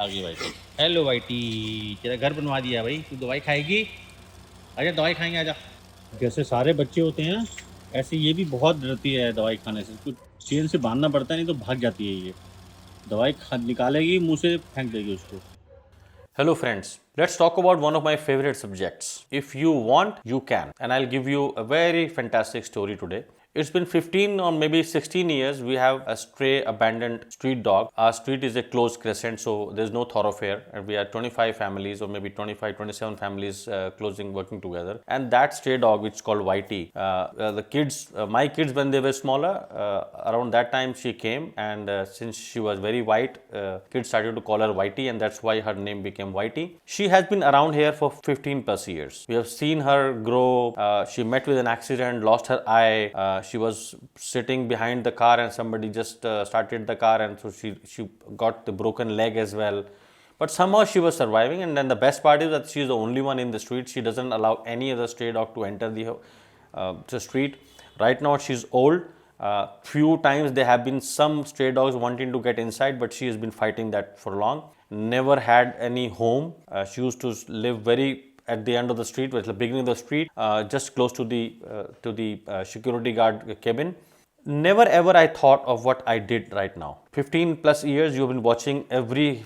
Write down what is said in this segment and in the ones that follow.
आ गई वाइटी। हेलो वाइटी, तेरा घर बनवा दिया भाई। तू दवाई खाएगी? आजा दवाई खाएंगे, आजा। जैसे सारे बच्चे होते हैं ना, ऐसे ये भी बहुत डरती है दवाई खाने से। कुछ चेन से बांधना पड़ता है, नहीं तो भाग जाती है ये। दवाई निकालेगी, मुंह से फेंक देगी उसको। Hello friends, let's talk about one of my favorite subjects. If you want, you can. And I'll give you a very fantastic story today. It's been 15 or maybe 16 years we have a stray abandoned street dog. Our street is a closed crescent, so there's no thoroughfare, and we are 25 families or maybe 25, 27 families closing working together. And that stray dog, which is called Whitey, the kids, my kids when they were smaller, around that time she came, and since she was very white, kids started to call her Whitey, and that's why her name became Whitey. She has been around here for 15 plus years. We have seen her grow. She met with an accident, lost her eye. She was sitting behind the car and somebody just started the car, and so she got the broken leg as well. But somehow she was surviving, and then the best part is that she is the only one in the street. She doesn't allow any other stray dog to enter the street. Right now she's old. Few times there have been some stray dogs wanting to get inside, but she has been fighting that for long. Never had any home. She used to live very at the end of the street, at the beginning of the street, just close to the security guard cabin. Never ever I thought of what I did right now. 15 plus years you've been watching every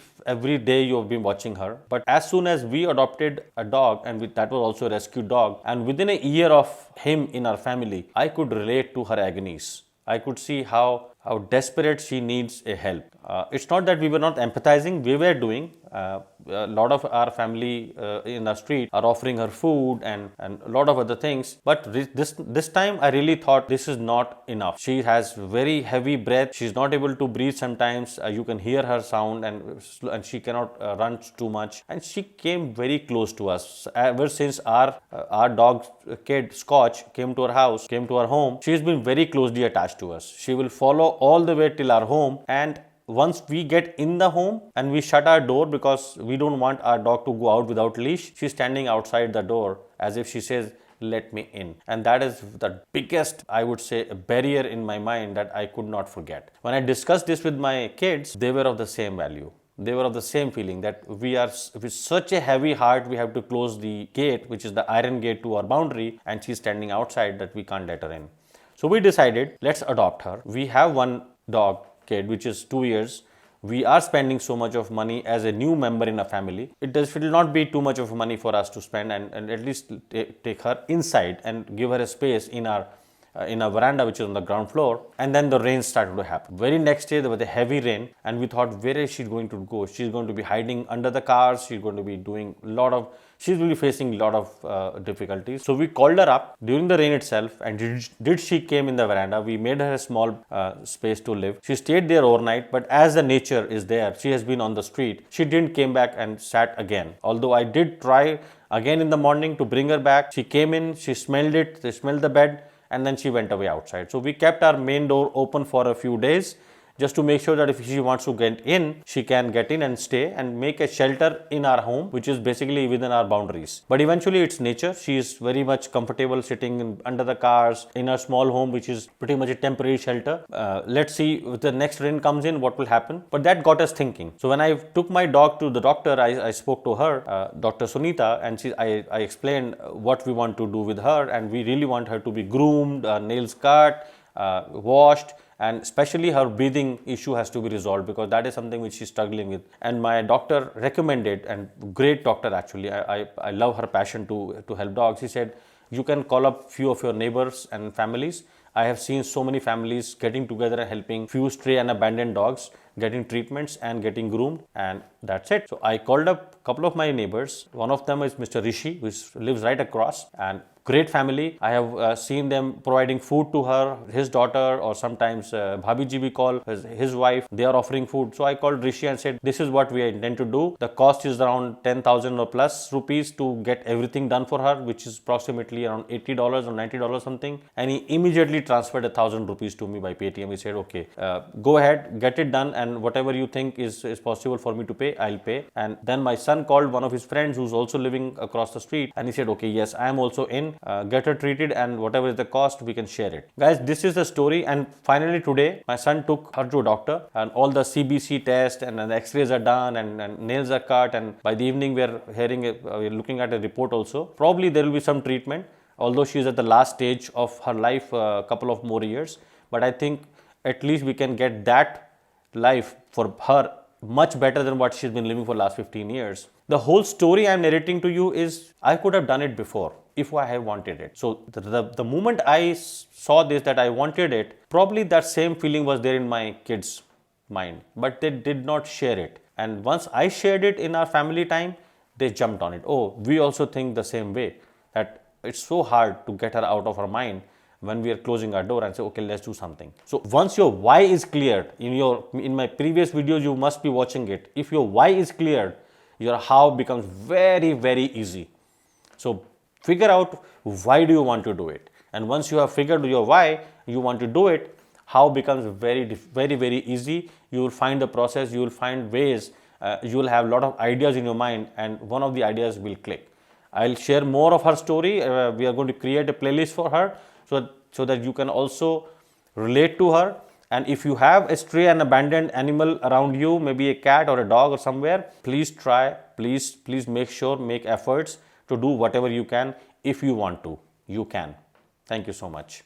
day you've been watching her. But as soon as we adopted a dog, and that was also a rescue dog, and within a year of him in our family, I could relate to her agonies. I could see how desperate she needs a help. It's not that we were not empathizing, we were doing. A lot of our family in the street are offering her food and a lot of other things. But this time I really thought this is not enough. She has very heavy breath. She's not able to breathe sometimes. You can hear her sound, and she cannot run too much. And she came very close to us. Ever since our dog kid Scotch came to our house, came to our home, she's been very closely attached to us. She will follow all the way till our home, and once we get in the home and we shut our door because we don't want our dog to go out without leash, she's standing outside the door as if she says, let me in. And that is the biggest, I would say, barrier in my mind that I could not forget. When I discussed this with my kids, they were of the same value. They were of the same feeling that we are with such a heavy heart, we have to close the gate, which is the iron gate to our boundary, and she's standing outside that we can't let her in. So we decided, let's adopt her. We have one dog kid which is 2 years. We are spending so much of money as a new member in a family. It will not be too much of money for us to spend, and at least take her inside and give her a space in a veranda which is on the ground floor. And then the rain started to happen. Very next day there was a heavy rain, and we thought, where is she going to go? She's going to be hiding under the cars. She's going to be doing she's really facing a lot of difficulties. So we called her up during the rain itself, and did she came in the veranda. We made her a small space to live. She stayed there overnight, but as the nature is there, she has been on the street. She didn't came back and sat again. Although I did try again in the morning to bring her back. She came in, she smelled it, she smelled the bed, and then she went away outside. So we kept our main door open for a few days, just to make sure that if she wants to get in, she can get in and stay and make a shelter in our home, which is basically within our boundaries. But eventually it's nature. She is very much comfortable sitting under the cars in a small home, which is pretty much a temporary shelter. Let's see if the next rain comes in, what will happen. But that got us thinking. So when I took my dog to the doctor, I spoke to her, Dr. Sunita, and I explained what we want to do with her, and we really want her to be groomed, nails cut, washed, and especially her breathing issue has to be resolved, because that is something which she's struggling with. And my doctor recommended, and great doctor actually, I love her passion to help dogs. He said, you can call up few of your neighbors and families. I have seen so many families getting together and helping few stray and abandoned dogs, getting treatments and getting groomed, and that's it. So I called up a couple of my neighbors. One of them is Mr. Rishi, who lives right across, and great family. I have seen them providing food to her, his daughter, or sometimes Bhabhi ji we call, his wife. They are offering food. So I called Rishi and said, this is what we intend to do. The cost is around 10,000 or plus rupees to get everything done for her, which is approximately around $80 or $90 something. And he immediately transferred 1,000 rupees to me by Paytm. He said, okay, go ahead, get it done, and whatever you think is possible for me to pay, I'll pay. And then my son called one of his friends who's also living across the street, and he said, okay, yes, I am also in, get her treated, and whatever is the cost, we can share it. Guys, this is the story. And finally today, my son took her to a doctor, and all the CBC test and the x-rays are done, and nails are cut, and by the evening we're looking at a report also. Probably there will be some treatment, although she is at the last stage of her life, a couple of more years. But I think at least we can get that life for her much better than what she's been living for last 15 years. The whole story I'm narrating to you is I could have done it before if I had wanted it. So the moment I saw this, that I wanted it, probably that same feeling was there in my kids' mind, but they did not share it. And once I shared it in our family time, they jumped on it. Oh, we also think the same way, that it's so hard to get her out of our mind when we are closing our door and say, okay, let's do something. So once your why is cleared, in my previous videos, you must be watching it. If your why is cleared, your how becomes very, very easy. So figure out why do you want to do it. And once you have figured your why you want to do it, how becomes very, very, very easy. You will find the process, you will find ways, you will have a lot of ideas in your mind, and one of the ideas will click. I'll share more of her story. We are going to create a playlist for her, so that you can also relate to her. And if you have a stray and abandoned animal around you, maybe a cat or a dog or somewhere, please try, please make efforts to do whatever you can. If you want to, you can. Thank you so much.